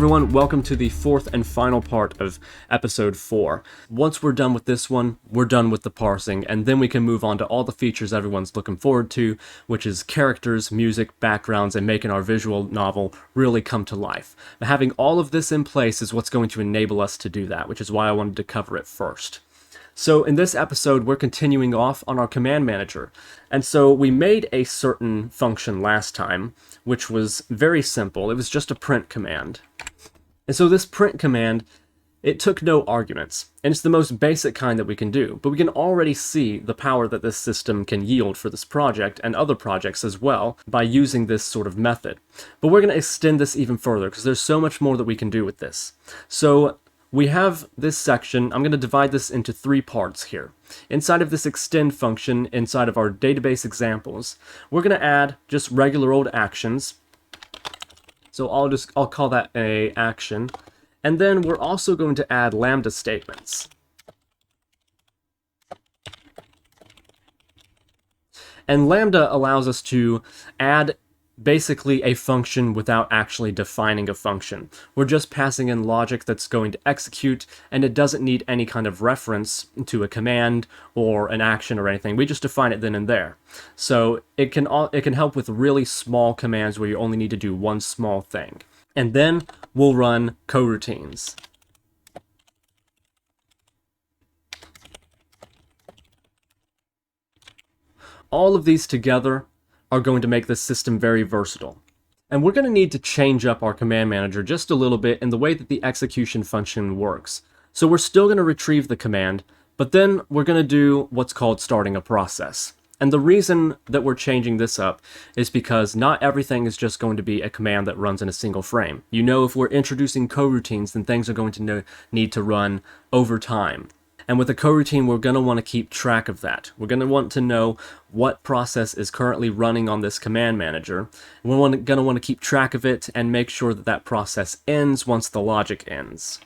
everyone, welcome to the fourth and final part of episode 4. Once we're done with this one, we're done with the parsing, and then we can move on to all the features everyone's looking forward to, which is characters, music, backgrounds, and making our visual novel really come to life. Now, having all of this in place is what's going to enable us to do that, which is why I wanted to cover it first. So in this episode, we're continuing off on our command manager. And so we made a certain function last time, which was very simple. It was just a print command. And so this print command, it took no arguments. And it's the most basic kind that we can do. But we can already see the power that this system can yield for this project and other projects as well by using this sort of method. But we're going to extend this even further because there's so much more that we can do with this. So we have this section. I'm going to divide this into 3 parts here. Inside of this extend function, inside of our database examples, we're going to add just regular old actions. So I'll call that a action. And then we're also going to add lambda statements. And lambda allows us to add basically a function without actually defining a function. We're just passing in logic that's going to execute, and it doesn't need any kind of reference to a command or an action or anything. We just define it then and there. So it can help with really small commands where you only need to do one small thing. And then we'll run coroutines. All of these together are going to make this system very versatile. And we're going to need to change up our command manager just a little bit in the way that the execution function works. So we're still going to retrieve the command, but then we're going to do what's called starting a process. And the reason that we're changing this up is because not everything is just going to be a command that runs in a single frame. You know, if we're introducing coroutines, then things are going to need to run over time. And with a coroutine, we're going to want to keep track of that. We're going to want to know what process is currently running on this command manager. We're going to want to keep track of it and make sure that that process ends once the logic ends.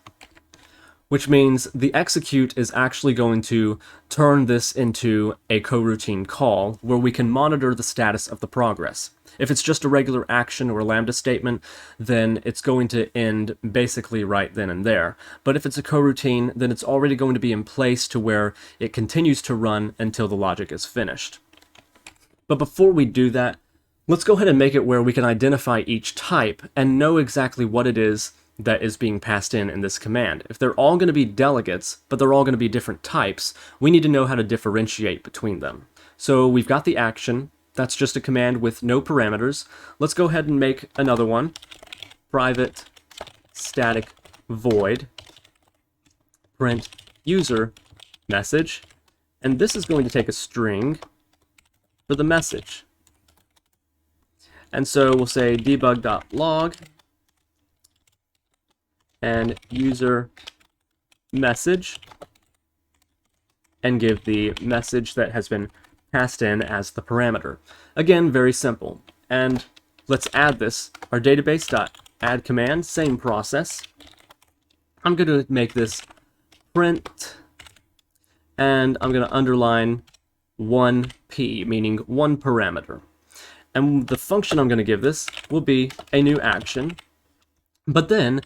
Which means the execute is actually going to turn this into a coroutine call where we can monitor the status of the progress. If it's just a regular action or a lambda statement, then it's going to end basically right then and there. But if it's a coroutine, then it's already going to be in place to where it continues to run until the logic is finished. But before we do that, let's go ahead and make it where we can identify each type and know exactly what it is that is being passed in this command. If they're all going to be delegates, but they're all going to be different types, we need to know how to differentiate between them. So we've got the action. That's just a command with no parameters. Let's go ahead and make another one. Private static void print user message. And this is going to take a string for the message. And so we'll say debug.log and user message and give the message that has been passed in as the parameter. Again, very simple. And let's add this. Our database.add command, same process. I'm going to make this print, and I'm going to underline 1p, meaning one parameter. And the function I'm going to give this will be a new action. But then,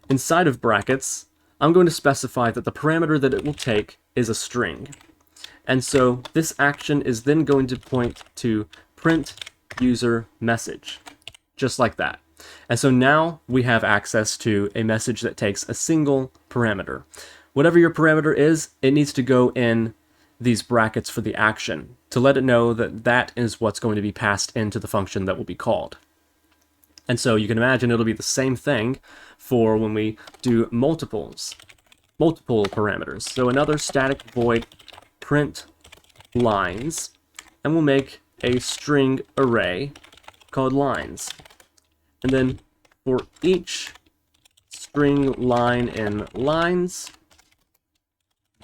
inside of brackets, I'm going to specify that the parameter that it will take is a string. And so this action is then going to point to print user message, just like that. And so now we have access to a message that takes a single parameter. Whatever your parameter is, it needs to go in these brackets for the action to let it know that that is what's going to be passed into the function that will be called. And so you can imagine it'll be the same thing for when we do multiple parameters. So another static void print lines, and we'll make a string array called lines. And then for each string line in lines,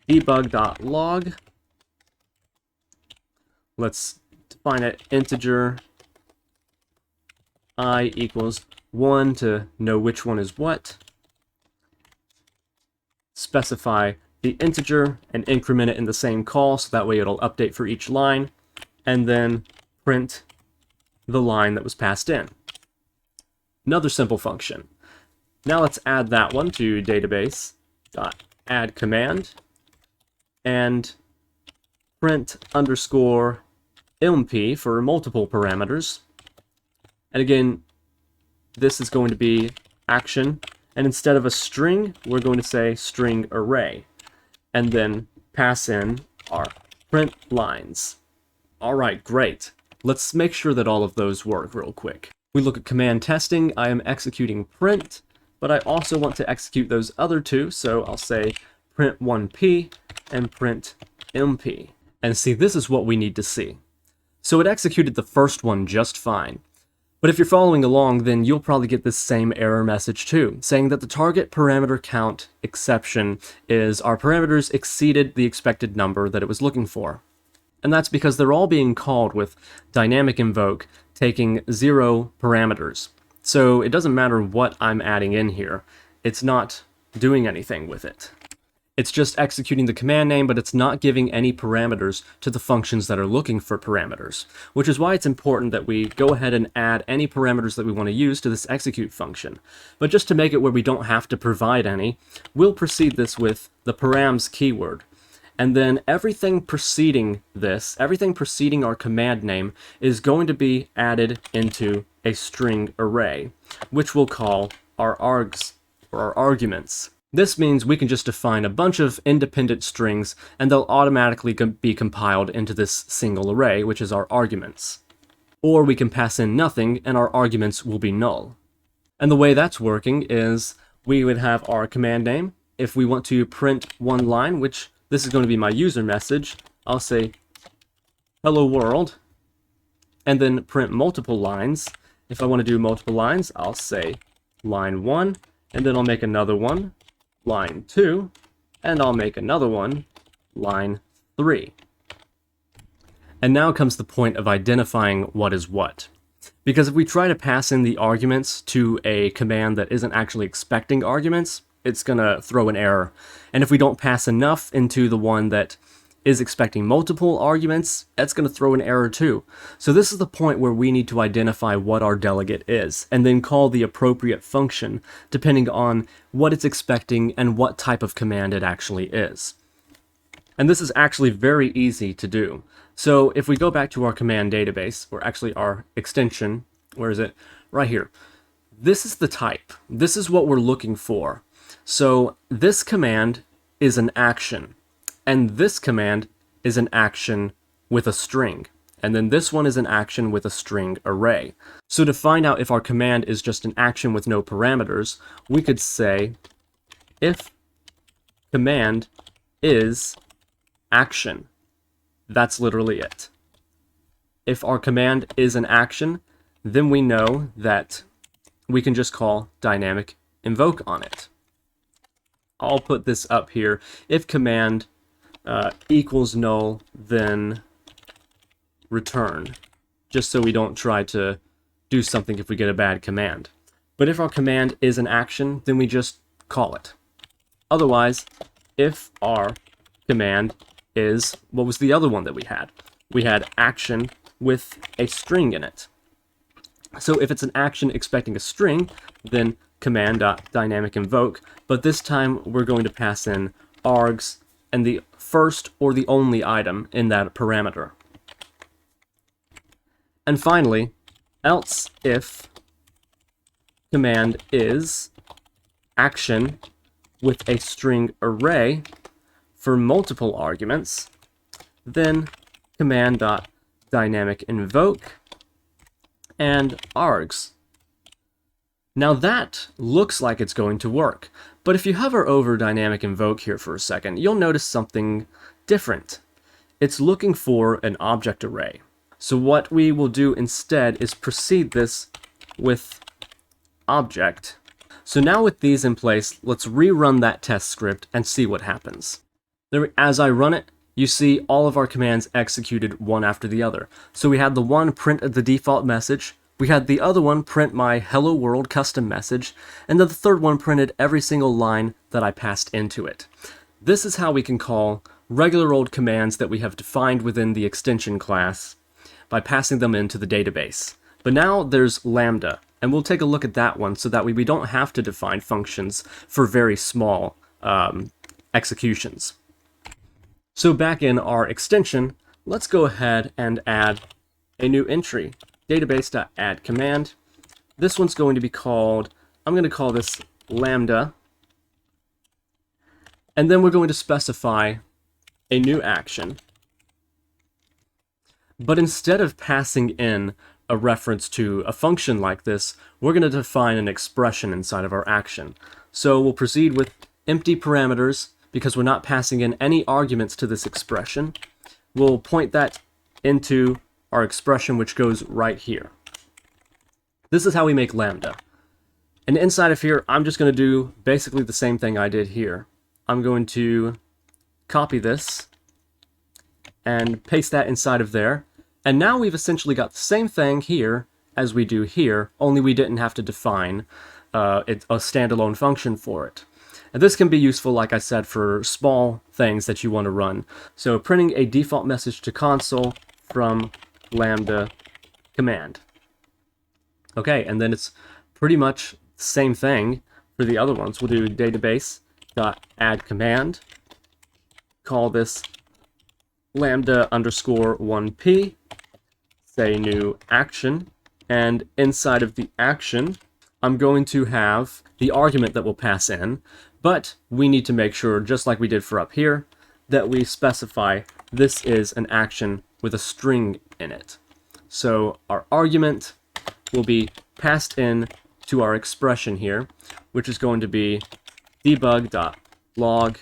debug.log, let's define an integer I equals 1 to know which one is what. Specify the integer and increment it in the same call, so that way it'll update for each line, and then print the line that was passed in. Another simple function. Now let's add that one to database dot add command and print underscore ilmp for multiple parameters. And again, this is going to be action, and instead of a string, we're going to say string array, and then pass in our print lines. Alright, great. Let's make sure that all of those work real quick. We look at command testing, I am executing print, but I also want to execute those other two, so I'll say print 1p and print mp. And see, this is what we need to see. So it executed the first one just fine. But if you're following along, then you'll probably get this same error message too, saying that the target parameter count exception is our parameters exceeded the expected number that it was looking for. And that's because they're all being called with dynamic invoke taking 0 parameters. So it doesn't matter what I'm adding in here, it's not doing anything with it. It's just executing the command name, but it's not giving any parameters to the functions that are looking for parameters, which is why it's important that we go ahead and add any parameters that we want to use to this execute function. But just to make it where we don't have to provide any, we'll precede this with the params keyword. And then everything preceding this, everything preceding our command name, is going to be added into a string array, which we'll call our args, or our arguments. This means we can just define a bunch of independent strings and they'll automatically be compiled into this single array, which is our arguments. Or we can pass in nothing and our arguments will be null. And the way that's working is we would have our command name. If we want to print one line, which this is going to be my user message, I'll say hello world and then print multiple lines. If I want to do multiple lines, I'll say line 1 and then I'll make another one, line 2, and I'll make another one, line 3. And now comes the point of identifying what is what. Because if we try to pass in the arguments to a command that isn't actually expecting arguments, it's going to throw an error. And if we don't pass enough into the one that is expecting multiple arguments, that's going to throw an error too. So this is the point where we need to identify what our delegate is, and then call the appropriate function, depending on what it's expecting and what type of command it actually is. And this is actually very easy to do. So if we go back to our command database, or actually our extension, where is it? Right here. This is the type. This is what we're looking for. So this command is an action. And this command is an action with a string. And then this one is an action with a string array. So to find out if our command is just an action with no parameters, we could say if command is action. That's literally it. If our command is an action, then we know that we can just call dynamic invoke on it. I'll put this up here. If command equals null, then return, just so we don't try to do something if we get a bad command. But if our command is an action, then we just call it. Otherwise, if our command is, what was the other one that we had? We had action with a string in it. So if it's an action expecting a string, then command.dynamic invoke, but this time we're going to pass in args and the first or the only item in that parameter. And finally, else if command is action with a string array for multiple arguments, then command.dynamic invoke and args. Now that looks like it's going to work, but if you hover over dynamic invoke here for a second, you'll notice something different. It's looking for an object array. So what we will do instead is precede this with object. So now with these in place, let's rerun that test script and see what happens. As I run it, you see all of our commands executed one after the other. So we had the one print the default message, we had the other one print my hello world custom message, and then the third one printed every single line that I passed into it. This is how we can call regular old commands that we have defined within the extension class by passing them into the database. But now there's lambda, And we'll take a look at that one so that we don't have to define functions for very small executions. So back in our extension, let's go ahead and add a new entry, database.add command. This one's going to be called, I'm going to call this lambda, and then we're going to specify a new action. But instead of passing in a reference to a function like this, we're going to define an expression inside of our action. So we'll proceed with empty parameters because we're not passing in any arguments to this expression. We'll point that into our expression, which goes right here. This is how we make lambda. And inside of here, I'm just going to do basically the same thing I did here. I'm going to copy this and paste that inside of there. And now we've essentially got the same thing here as we do here, only we didn't have to define a standalone function for it. And this can be useful, like I said, for small things that you want to run. So printing a default message to console from lambda command. Okay, and then it's pretty much the same thing for the other ones. We'll do database.add command, call this lambda underscore 1p, say new action, and inside of the action, I'm going to have the argument that we'll pass in, but we need to make sure, just like we did for up here, that we specify this is an action with a string in it. So our argument will be passed in to our expression here, which is going to be debug.log,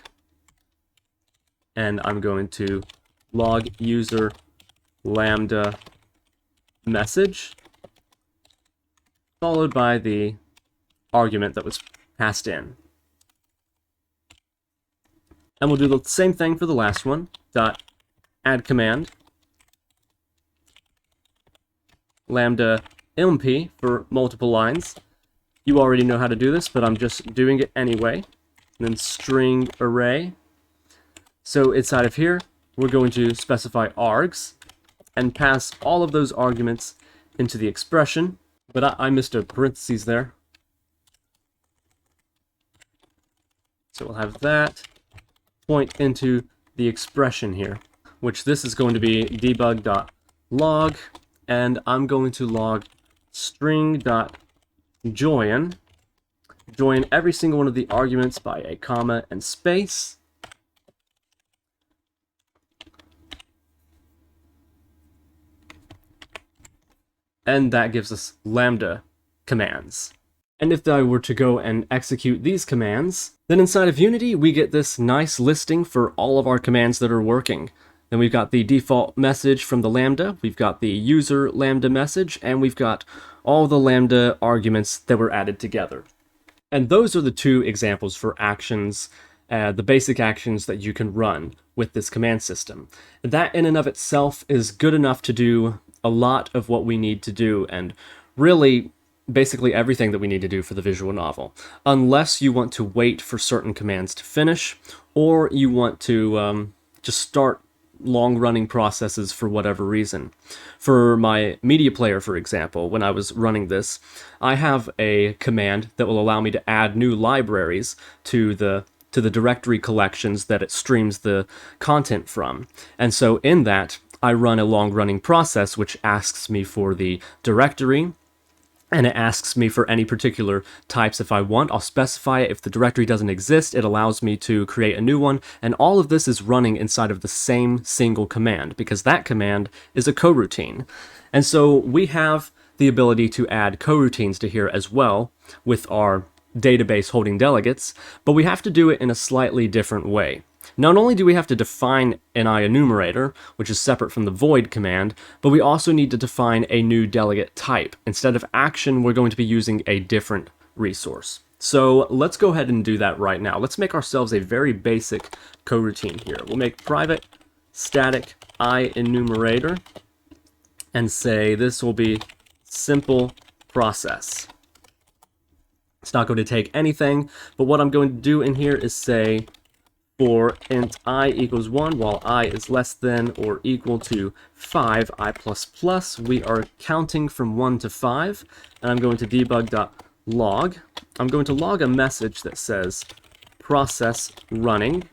and I'm going to log user lambda message, followed by the argument that was passed in. And we'll do the same thing for the last one, .add command, lambda mp for multiple lines. You already know how to do this, but I'm just doing it anyway. And then string array. So inside of here, we're going to specify args and pass all of those arguments into the expression. But I missed a parentheses there. So we'll have that point into the expression here, which this is going to be debug.log, and I'm going to log string.join, join every single one of the arguments by a comma and space. And that gives us lambda commands. And if I were to go and execute these commands, then inside of Unity, we get this nice listing for all of our commands that are working. Then we've got the default message from the lambda, we've got the user lambda message, and we've got all the lambda arguments that were added together. And those are the two examples for actions, the basic actions that you can run with this command system. That in and of itself is good enough to do a lot of what we need to do, and really basically everything that we need to do for the visual novel, unless you want to wait for certain commands to finish, or you want to just start long-running processes for whatever reason. For my media player, for example, when I was running this, I have a command that will allow me to add new libraries to the directory collections that it streams the content from. And so in that, I run a long-running process which asks me for the directory, and it asks me for any particular types if I want. I'll specify it. If the directory doesn't exist, it allows me to create a new one, and all of this is running inside of the same single command, because that command is a coroutine. And so we have the ability to add coroutines to here as well with our database holding delegates, but we have to do it in a slightly different way. Not only do we have to define an enumerator, which is separate from the void command, but we also need to define a new delegate type. Instead of action, we're going to be using a different resource. So let's go ahead and do that right now. Let's make ourselves a very basic coroutine here. We'll make private static enumerator and say this will be simple process. It's not going to take anything, but what I'm going to do in here is say for int I equals 1 while I is less than or equal to 5 I plus plus. We are counting from 1 to 5, and I'm going to debug.log. I'm going to log a message that says process running ...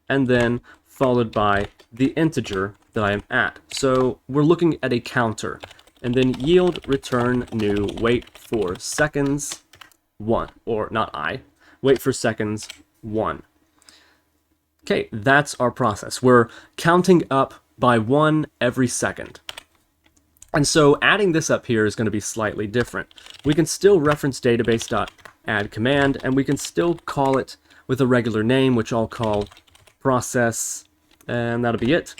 and then followed by the integer that I am at. So we're looking at a counter, and then yield return new wait for seconds 1, or not I, wait for seconds 1. Okay, that's our process. We're counting up by 1 every second. And so adding this up here is going to be slightly different. We can still reference database.add command, and we can still call it with a regular name, which I'll call process, and that'll be it.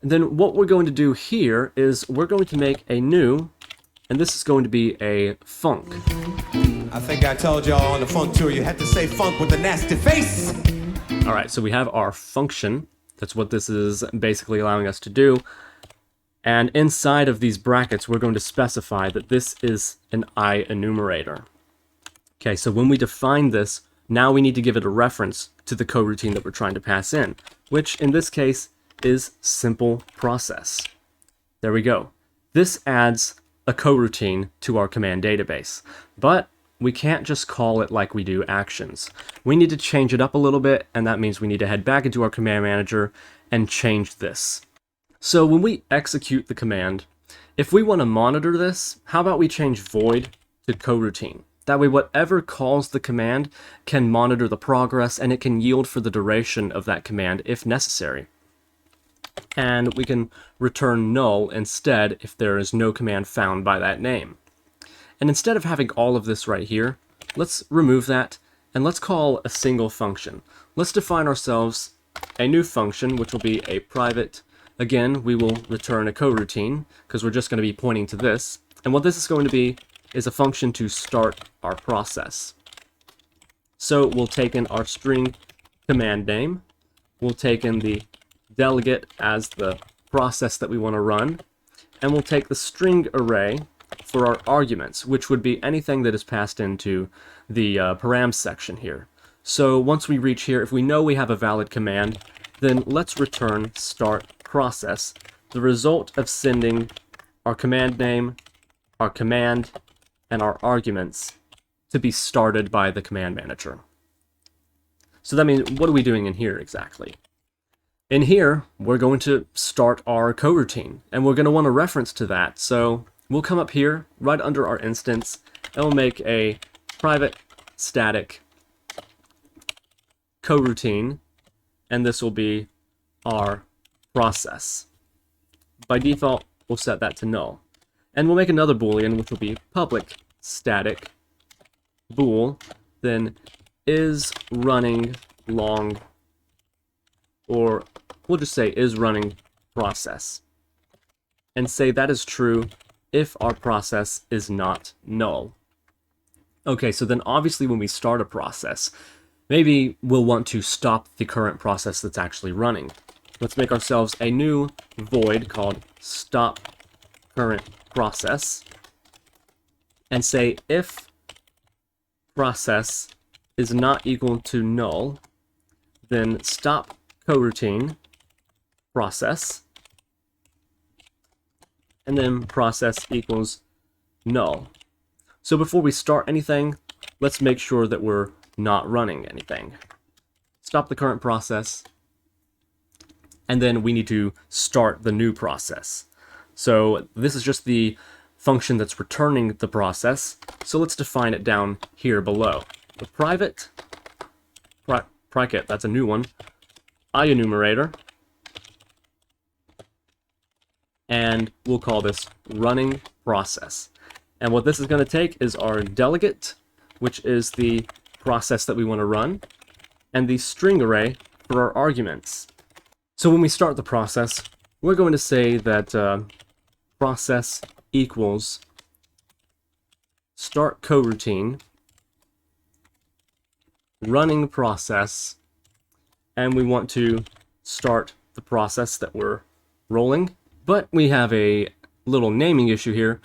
And then what we're going to do here is we're going to make a new, and this is going to be a func. I think I told y'all on the funk tour you had to say funk with a nasty face. All right, so we have our function. That's what this is basically allowing us to do. And inside of these brackets, we're going to specify that this is an I enumerator. Okay, so when we define this, now we need to give it a reference to the coroutine that we're trying to pass in, which in this case is simple process. There we go. This adds a coroutine to our command database, but we can't just call it like we do actions. We need to change it up a little bit, and that means we need to head back into our command manager and change this. So when we execute the command, if we want to monitor this, how about we change void to coroutine? That way whatever calls the command can monitor the progress, and it can yield for the duration of that command if necessary. And we can return null instead if there is no command found by that name. And instead of having all of this right here, let's remove that, and let's call a single function. Let's define ourselves a new function, which will be a private. Again, we will return a coroutine, because we're just going to be pointing to this. And what this is going to be is a function to start our process. So we'll take in our string command name, we'll take in the delegate as the process that we want to run, and we'll take the string array for our arguments, which would be anything that is passed into the params section here. So once we reach here, if we know we have a valid command, then let's return start process, the result of sending our command name, our command, and our arguments to be started by the command manager. So that means, what are we doing in here exactly? In here, we're going to start our coroutine, and we're going to want a reference to that. So we'll come up here, right under our instance, and we'll make a private static coroutine, and this will be our process. By default, we'll set that to null. And we'll make another boolean, which will be public static bool, then is running long, or we'll just say is running process, and say that is true if our process is not null. Okay, so then obviously when we start a process, maybe we'll want to stop the current process that's actually running. Let's make ourselves a new void called stop current process, and say if process is not equal to null, then stop coroutine process, and then process equals null. So before we start anything, let's make sure that we're not running anything. Stop the current process, and then we need to start the new process. So this is just the function that's returning the process, so let's define it down here below. The private, that's a new one, I enumerator, and we'll call this running process. And what this is going to take is our delegate, which is the process that we want to run, and the string array for our arguments. So when we start the process, we're going to say that process equals start coroutine, running process, and we want to start the process that we're rolling. But we have a little naming issue here.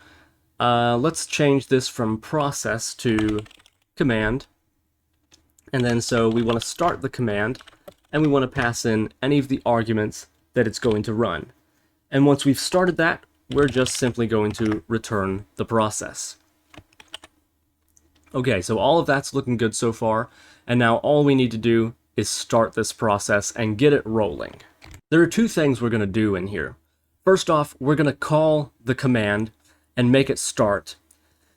Let's change this from process to command, And then so we want to start the command, and we want to pass in any of the arguments that it's going to run. And once we've started that, we're just simply going to return the process. Okay, so all of that's looking good so far, and now all we need to do is start this process and get it rolling. There are two things we're going to do in here. First off, we're going to call the command and make it start.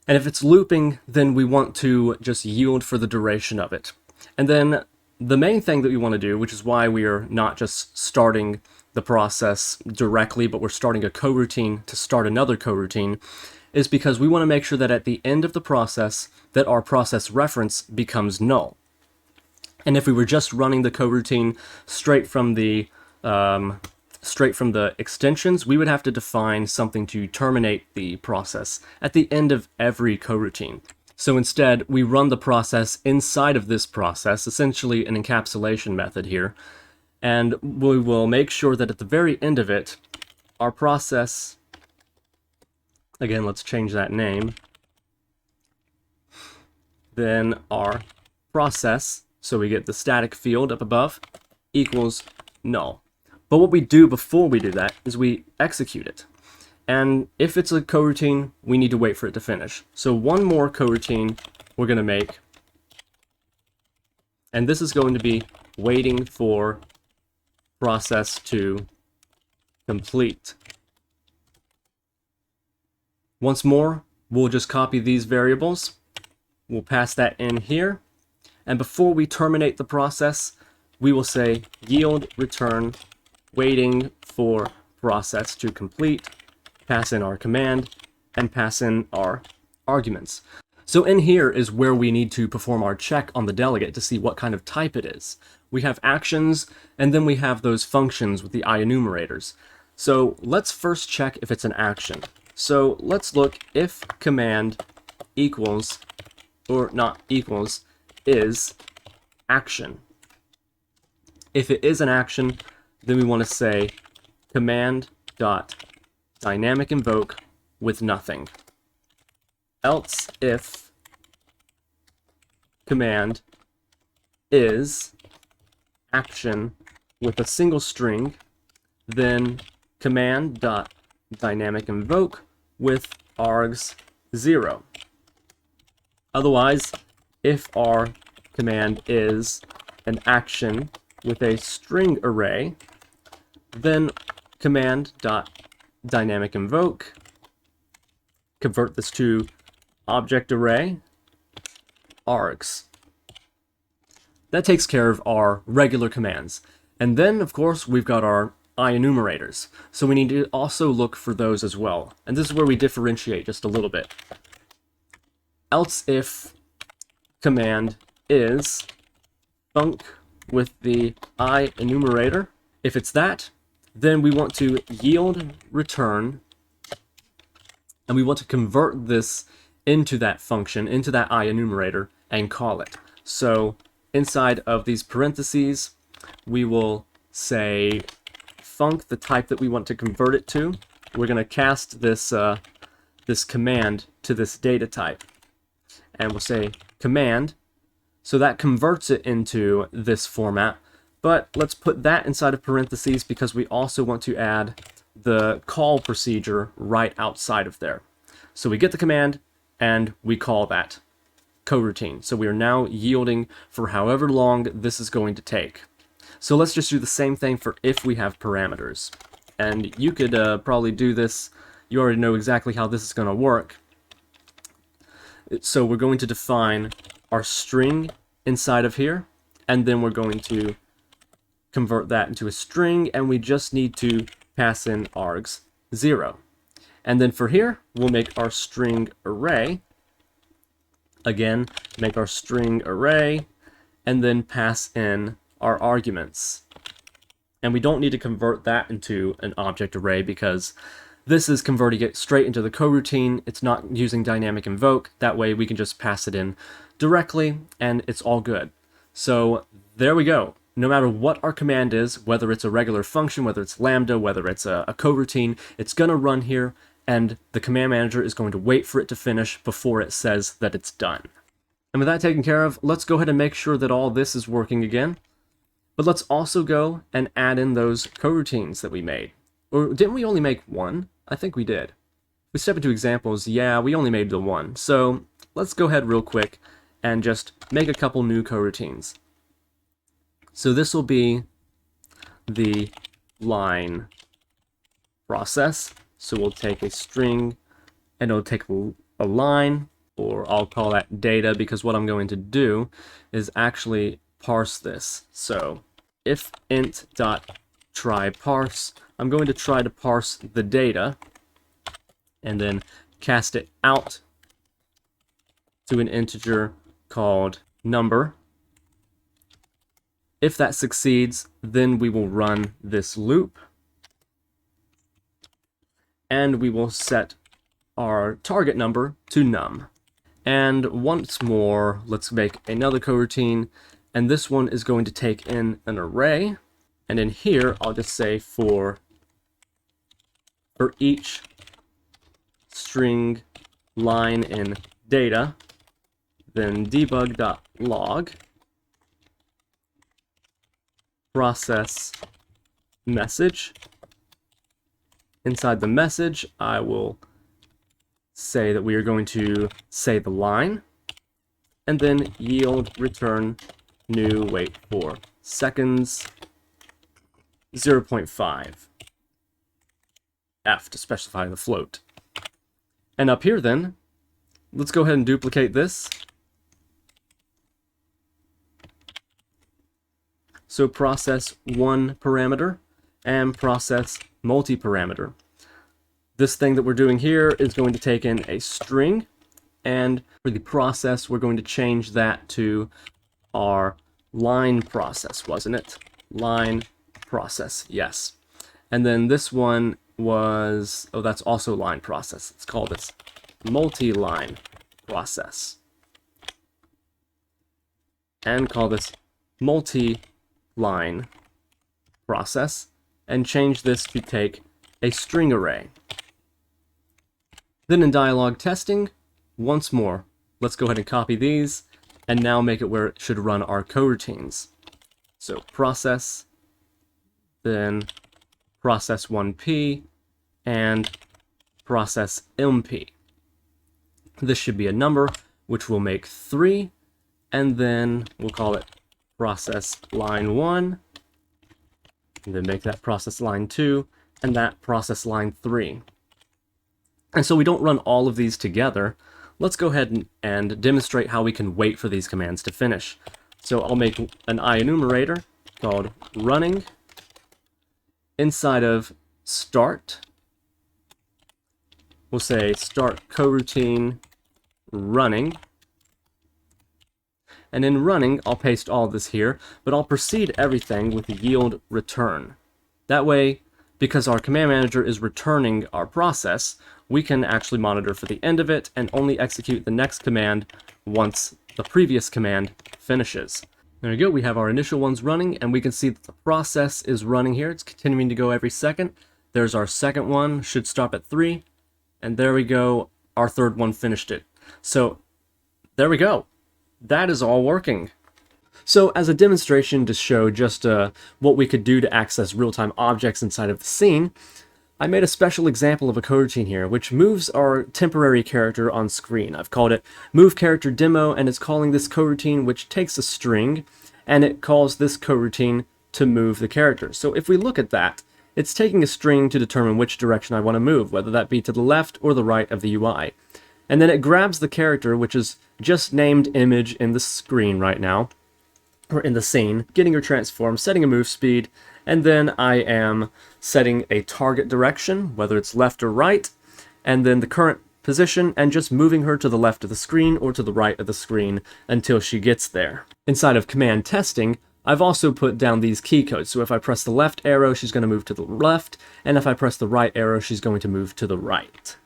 And if it's looping, then we want to just yield for the duration of it. And then the main thing that we want to do, which is why we are not just starting the process directly, but we're starting a coroutine to start another coroutine, is because we want to make sure that at the end of the process, that our process reference becomes null. And if we were just running the coroutine straight from the extensions, we would have to define something to terminate the process at the end of every coroutine. So instead, we run the process inside of this process, essentially an encapsulation method here, and we will make sure that at the very end of it, our process, again, let's change that name, then our process, so we get the static field up above, equals null. But what we do before we do that is we execute it. And if it's a coroutine, we need to wait for it to finish. So one more coroutine we're going to make, and this is going to be waiting for process to complete. Once more, we'll just copy these variables. We'll pass that in here. And before we terminate the process, we will say yield return waiting for process to complete, pass in our command, and pass in our arguments. So in here is where we need to perform our check on the delegate to see what kind of type it is. We have actions, and then we have those functions with the IEnumerators. So let's first check if it's an action. So let's look if command equals, or not equals, is action. If it is an action, then we want to say command dot dynamic invoke with nothing. Else if command is action with a single string, then command dot dynamic invoke with args 0. Otherwise, if our command is an action with a string array, then command dot dynamic invoke, convert this to object array, args. That takes care of our regular commands. And then, of course, we've got our IEnumerators. So we need to also look for those as well. And this is where we differentiate just a little bit. Else if command is func with the IEnumerator. If it's that, then we want to yield return, and we want to convert this into that function, into that IEnumerator, and call it. So inside of these parentheses, we will say func, the type that we want to convert it to. We're going to cast this, this command to this data type. And we'll say command, so that converts it into this format. But let's put that inside of parentheses because we also want to add the call procedure right outside of there. So we get the command and we call that coroutine. So we are now yielding for however long this is going to take. So let's just do the same thing for if we have parameters. And you could probably do this. You already know exactly how this is going to work. So we're going to define our string inside of here, and then we're going to convert that into a string, and we just need to pass in args 0. And then for here, we'll make our string array. Again, make our string array, and then pass in our arguments. And we don't need to convert that into an object array because this is converting it straight into the coroutine. It's not using dynamic invoke. That way we can just pass it in directly, and it's all good. So there we go. No matter what our command is, whether it's a regular function, whether it's lambda, whether it's a coroutine, it's going to run here, and the command manager is going to wait for it to finish before it says that it's done. And with that taken care of, let's go ahead and make sure that all this is working again. But let's also go and add in those coroutines that we made. Or didn't we only make one? I think we did. If we step into examples, yeah, we only made the one. So let's go ahead real quick and just make a couple new coroutines. So this will be the line process. So we'll take a string and it'll take a line, or I'll call that data, because what I'm going to do is actually parse this. So if int.try parse, I'm going to try to parse the data and then cast it out to an integer called number. If that succeeds, then we will run this loop and we will set our target number to num. And once more, let's make another coroutine, and this one is going to take in an array, and in here I'll just say for each string line in data, then debug.log process message. Inside the message, I will say that we are going to say the line, and then yield return new wait for seconds 0.5 f to specify the float. And up here then, let's go ahead and duplicate this. So process one parameter and process multi-parameter. This thing that we're doing here is going to take in a string, and for the process we're going to change that to our line process, wasn't it? Line process, yes. And then this one was, oh, that's also line process. Let's call this multi-line process. And call this multi-line process, and change this to take a string array. Then in dialog testing, once more, let's go ahead and copy these, and now make it where it should run our coroutines. So process, then process 1p, and process mp. This should be a number, which we'll make 3, and then we'll call it process line 1, and then make that process line 2, and that process line 3. And so we don't run all of these together. Let's go ahead and demonstrate how we can wait for these commands to finish. So I'll make an IEnumerator called running. Inside of start, we'll say start coroutine running. And in running, I'll paste all this here, but I'll precede everything with yield return. That way, because our command manager is returning our process, we can actually monitor for the end of it and only execute the next command once the previous command finishes. There we go, we have our initial ones running, and we can see that the process is running here. It's continuing to go every second. There's our second one, should stop at 3, and there we go, our third one finished it. So, there we go. That is all working. So as a demonstration to show just what we could do to access real-time objects inside of the scene, I made a special example of a coroutine here, which moves our temporary character on screen. I've called it move character demo, and it's calling this coroutine, which takes a string, and it calls this coroutine to move the character. So if we look at that, it's taking a string to determine which direction I want to move, whether that be to the left or the right of the UI. And then it grabs the character, which is just named image in the screen right now, or in the scene, getting her transform, setting a move speed, and then I am setting a target direction, whether it's left or right, and then the current position, and just moving her to the left of the screen or to the right of the screen until she gets there. Inside of command testing, I've also put down these key codes, so if I press the left arrow, she's going to move to the left, and if I press the right arrow, she's going to move to the right.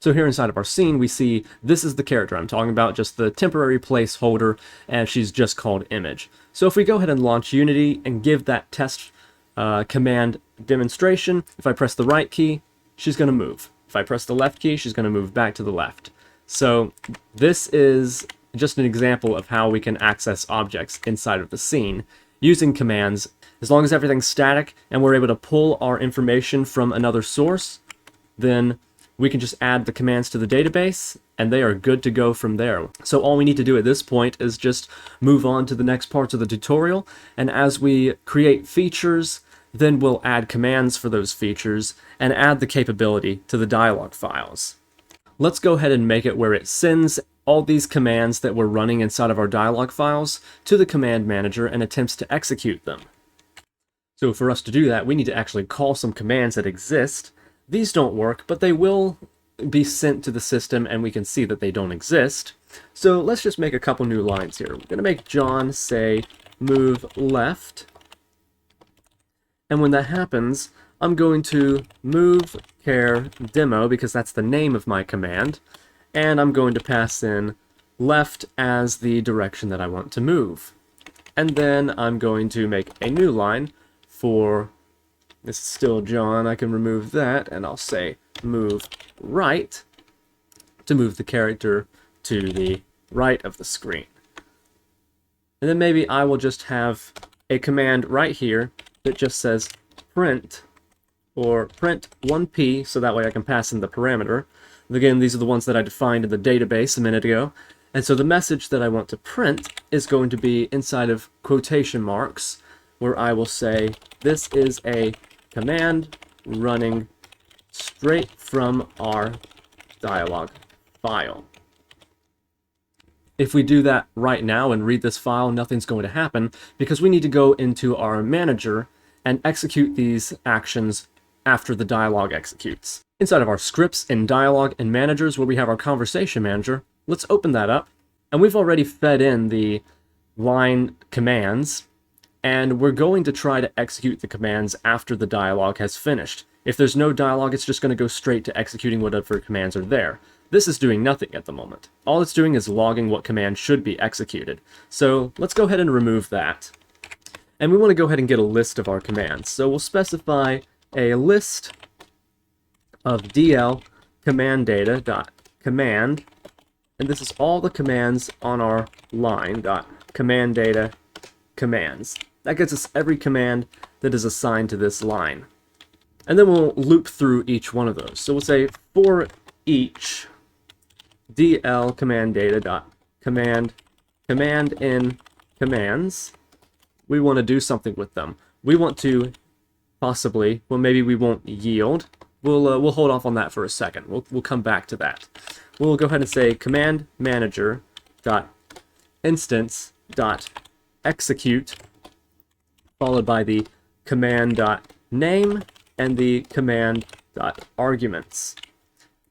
So here inside of our scene, we see this is the character I'm talking about, just the temporary placeholder, and she's just called image. So if we go ahead and launch Unity and give that test command demonstration, if I press the right key, she's going to move. If I press the left key, she's going to move back to the left. So this is just an example of how we can access objects inside of the scene using commands. As long as everything's static and we're able to pull our information from another source, then we can just add the commands to the database and they are good to go from there. So all we need to do at this point is just move on to the next parts of the tutorial, and as we create features, then we'll add commands for those features and add the capability to the dialog files. Let's go ahead and make it where it sends all these commands that we're running inside of our dialog files to the command manager and attempts to execute them. So for us to do that, we need to actually call some commands that exist. These don't work, but they will be sent to the system and we can see that they don't exist. So let's just make a couple new lines here. We're going to make John say move left. And when that happens, I'm going to move care demo because that's the name of my command. And I'm going to pass in left as the direction that I want to move. And then I'm going to make a new line for, this is still John, I can remove that, and I'll say move right to move the character to the right of the screen. And then maybe I will just have a command right here that just says print, or print 1p, so that way I can pass in the parameter. Again, these are the ones that I defined in the database a minute ago. And so the message that I want to print is going to be inside of quotation marks, where I will say, this is a command running straight from our dialog file. If we do that right now and read this file, nothing's going to happen because we need to go into our manager and execute these actions after the dialog executes. Inside of our scripts in dialog and managers where we have our conversation manager, let's open that up. And we've already fed in the line commands, and we're going to try to execute the commands after the dialog has finished. If there's no dialog, it's just going to go straight to executing whatever commands are there. This is doing nothing at the moment. All it's doing is logging what command should be executed. So let's go ahead and remove that. And we want to go ahead and get a list of our commands. So we'll specify a list of dl command data dot command, and this is all the commands on our line dot command data commands. That gets us every command that is assigned to this line. And then we'll loop through each one of those. So we'll say for each dl command data dot command in commands, we want to do something with them. We want to possibly, well, maybe we won't yield. We'll hold off on that for a second. We'll come back to that. We'll go ahead and say command manager dot instance dot execute, followed by the command dot name and the command dot arguments.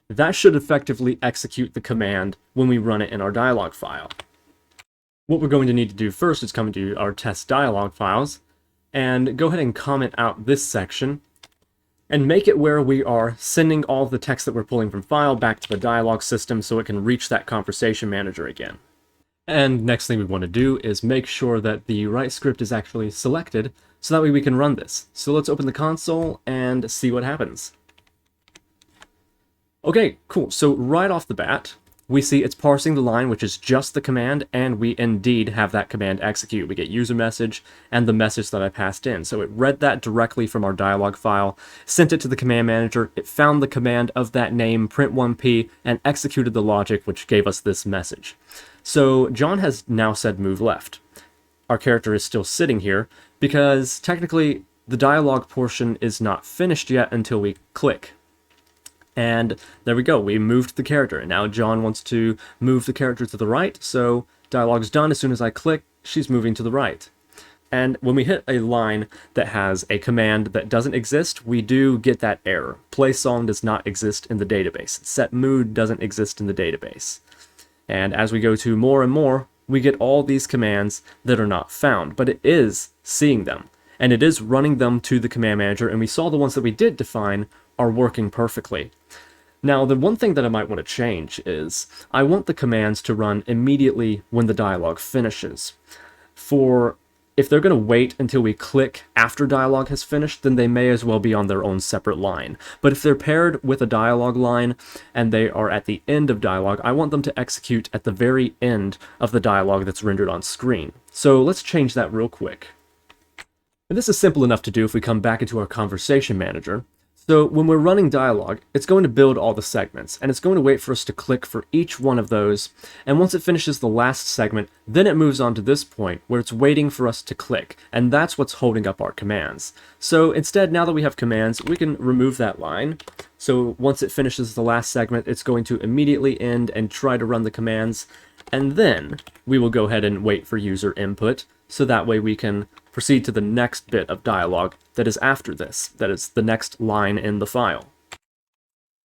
That should effectively execute the command when we run it in our dialog file. What we're going to need to do first is come into our test dialog files and go ahead and comment out this section and make it where we are sending all of the text that we're pulling from file back to the dialog system so it can reach that conversation manager again. And next thing we want to do is make sure that the right script is actually selected so that way we can run this. So let's open the console and see what happens. Okay, cool. So right off the bat, we see it's parsing the line, which is just the command, and we indeed have that command execute. We get user message and the message that I passed in. So it read that directly from our dialog file, sent it to the command manager, it found the command of that name, print1p, and executed the logic, which gave us this message. So John has now said move left. Our character is still sitting here because technically the dialog portion is not finished yet until we click. And there we go, we moved the character, and now John wants to move the character to the right, so dialogue's done. As soon as I click, she's moving to the right. And when we hit a line that has a command that doesn't exist, we do get that error. Play song does not exist in the database. Set mood doesn't exist in the database. And as we go to more and more, we get all these commands that are not found, but it is seeing them. And it is running them to the command manager, and we saw the ones that we did define are working perfectly. Now, the one thing that I might want to change is I want the commands to run immediately when the dialog finishes. For if they're going to wait until we click after dialog has finished, then they may as well be on their own separate line. But if they're paired with a dialog line and they are at the end of dialog, I want them to execute at the very end of the dialog that's rendered on screen. So let's change that real quick. And this is simple enough to do if we come back into our conversation manager. So when we're running dialog, it's going to build all the segments, and it's going to wait for us to click for each one of those, and once it finishes the last segment, then it moves on to this point where it's waiting for us to click, and that's what's holding up our commands. So instead, now that we have commands, we can remove that line. So once it finishes the last segment, it's going to immediately end and try to run the commands, and then we will go ahead and wait for user input, so that way we can proceed to the next bit of dialogue that is after this, that is the next line in the file.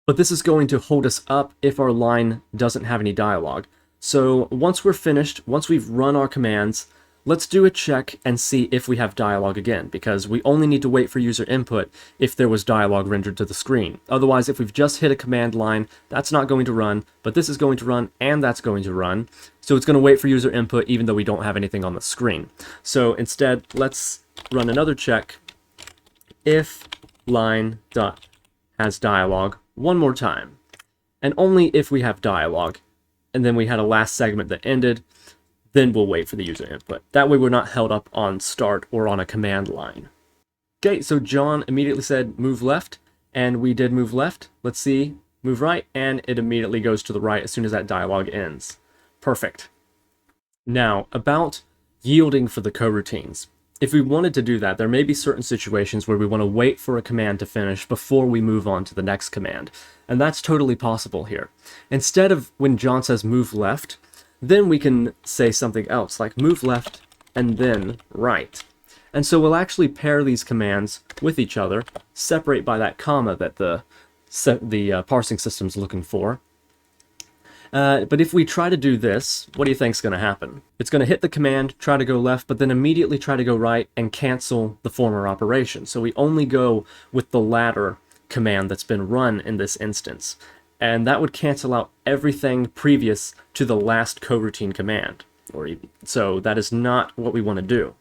But this is going to hold us up if our line doesn't have any dialogue. So once we're finished, once we've run our commands, let's do a check and see if we have dialogue again, because we only need to wait for user input if there was dialogue rendered to the screen. Otherwise, if we've just hit a command line, that's not going to run, but this is going to run and that's going to run. So it's going to wait for user input even though we don't have anything on the screen. So instead, let's run another check if line dot has dialogue one more time. And only if we have dialogue, and then we had a last segment that ended, then we'll wait for the user input. That way we're not held up on start or on a command line. Okay, so John immediately said move left, and we did move left. Let's see, move right, and it immediately goes to the right as soon as that dialogue ends. Perfect. Now, about yielding for the coroutines. If we wanted to do that, there may be certain situations where we want to wait for a command to finish before we move on to the next command. And that's totally possible here. Instead of when John says move left, then we can say something else like move left and then right. And so we'll actually pair these commands with each other, separate by that comma that the parsing system's looking for. But if we try to do this, what do you think's going to happen? It's going to hit the command, try to go left, but then immediately try to go right and cancel the former operation. So we only go with the latter command that's been run in this instance. And that would cancel out everything previous to the last coroutine command. So that is not what we want to do.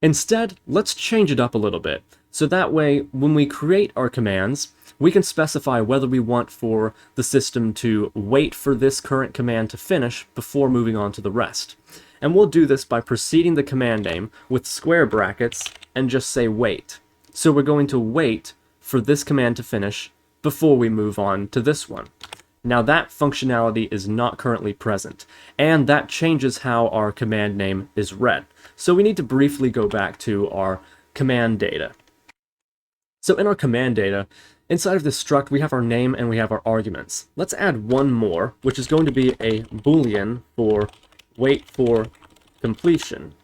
Instead, let's change it up a little bit. So that way, when we create our commands, we can specify whether we want for the system to wait for this current command to finish before moving on to the rest. And we'll do this by preceding the command name with square brackets and just say wait. So we're going to wait for this command to finish before we move on to this one. Now that functionality is not currently present, and that changes how our command name is read. So we need to briefly go back to our command data. So in our command data, inside of this struct, we have our name and we have our arguments. Let's add one more, which is going to be a boolean for wait for completion.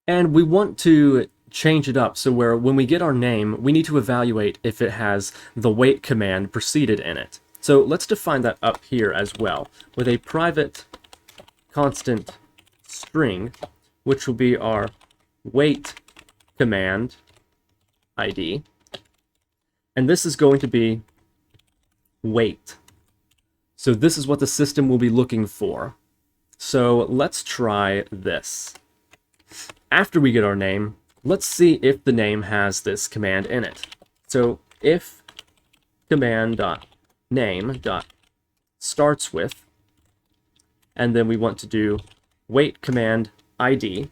And we want to change it up so where when we get our name, we need to evaluate if it has the wait command preceded in it. So let's define that up here as well with a private constant string, which will be our wait command ID. And this is going to be wait. So this is what the system will be looking for. So let's try this. After we get our name, let's see if the name has this command in it. So if command.name.starts with, and then we want to do wait command ID,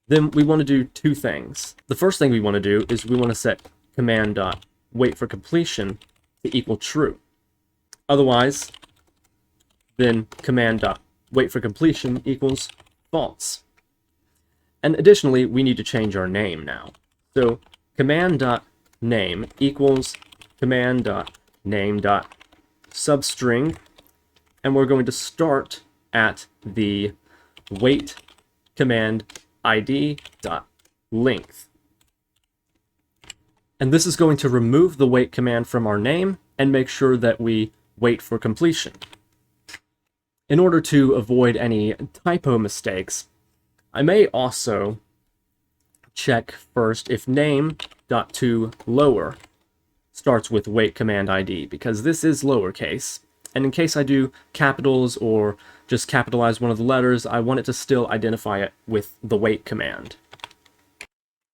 then we want to do two things. The first thing we want to do is we want to set command.wait for completion to equal true. Otherwise, then command.wait for completion equals false. And additionally, we need to change our name now. So command.name equals command.name.substring, and we're going to start at the wait command ID.length. And this is going to remove the wait command from our name and make sure that we wait for completion. In order to avoid any typo mistakes, I may also check first if name.toLower starts with wait command ID, because this is lowercase. And in case I do capitals or just capitalize one of the letters, I want it to still identify it with the wait command.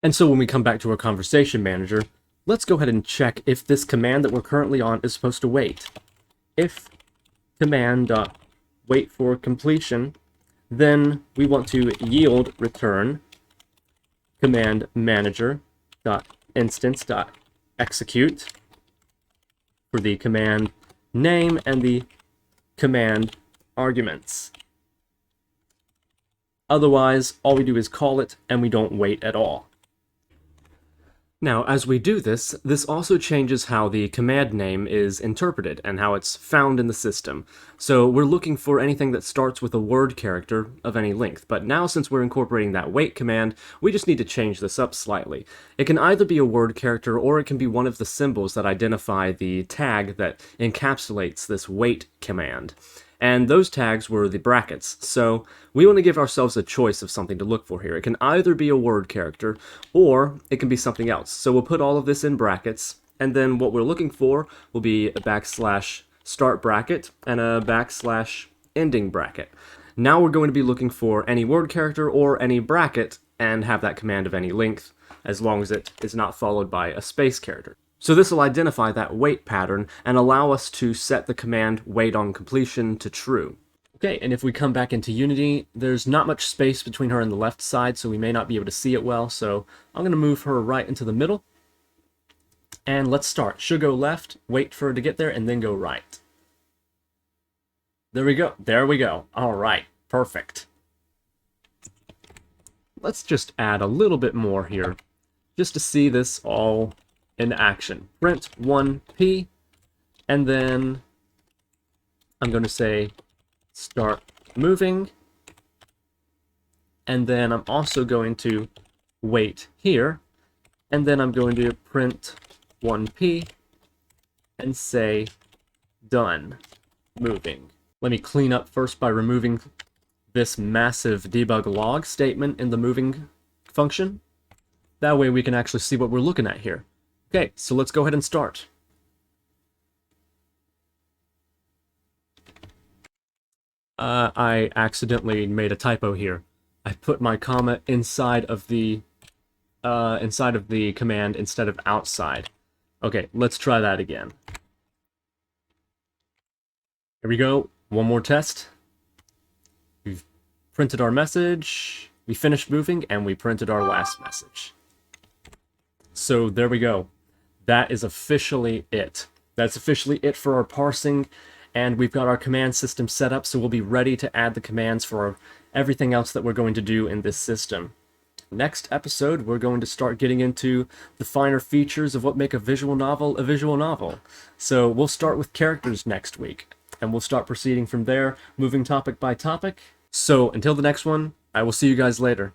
And so when we come back to our conversation manager, let's go ahead and check if this command that we're currently on is supposed to wait. If command.wait for completion, then we want to yield return command manager dot instance dot execute for the command name and the command arguments. Otherwise, all we do is call it and we don't wait at all. Now, as we do this, this also changes how the command name is interpreted and how it's found in the system. So we're looking for anything that starts with a word character of any length, but now since we're incorporating that wait command, we just need to change this up slightly. It can either be a word character or it can be one of the symbols that identify the tag that encapsulates this wait command. And those tags were the brackets, so we want to give ourselves a choice of something to look for here. It can either be a word character, or it can be something else. So we'll put all of this in brackets, and then what we're looking for will be a backslash start bracket and a backslash ending bracket. Now we're going to be looking for any word character or any bracket, and have that command of any length, as long as it is not followed by a space character. So this will identify that wait pattern and allow us to set the command wait on completion to true. Okay, and if we come back into Unity, there's not much space between her and the left side, so we may not be able to see it well, so I'm going to move her right into the middle. And let's start. She'll go left, wait for her to get there, and then go right. There we go. There we go. All right, perfect. Let's just add a little bit more here, just to see this all in action. Print 1p, and then I'm going to say start moving, and then I'm also going to wait here, and then I'm going to print 1p and say done moving. Let me clean up first by removing this massive debug log statement in the moving function. That way we can actually see what we're looking at here. Okay, so let's go ahead and start. I accidentally made a typo here. I put my comma inside of the command instead of outside. Okay, let's try that again. Here we go. One more test. We've printed our message, we finished moving, and we printed our last message. So there we go. That is officially it. That's officially it for our parsing, and we've got our command system set up, so we'll be ready to add the commands for everything else that we're going to do in this system. Next episode, we're going to start getting into the finer features of what make a visual novel a visual novel. So we'll start with characters next week, and we'll start proceeding from there, moving topic by topic. So until the next one, I will see you guys later.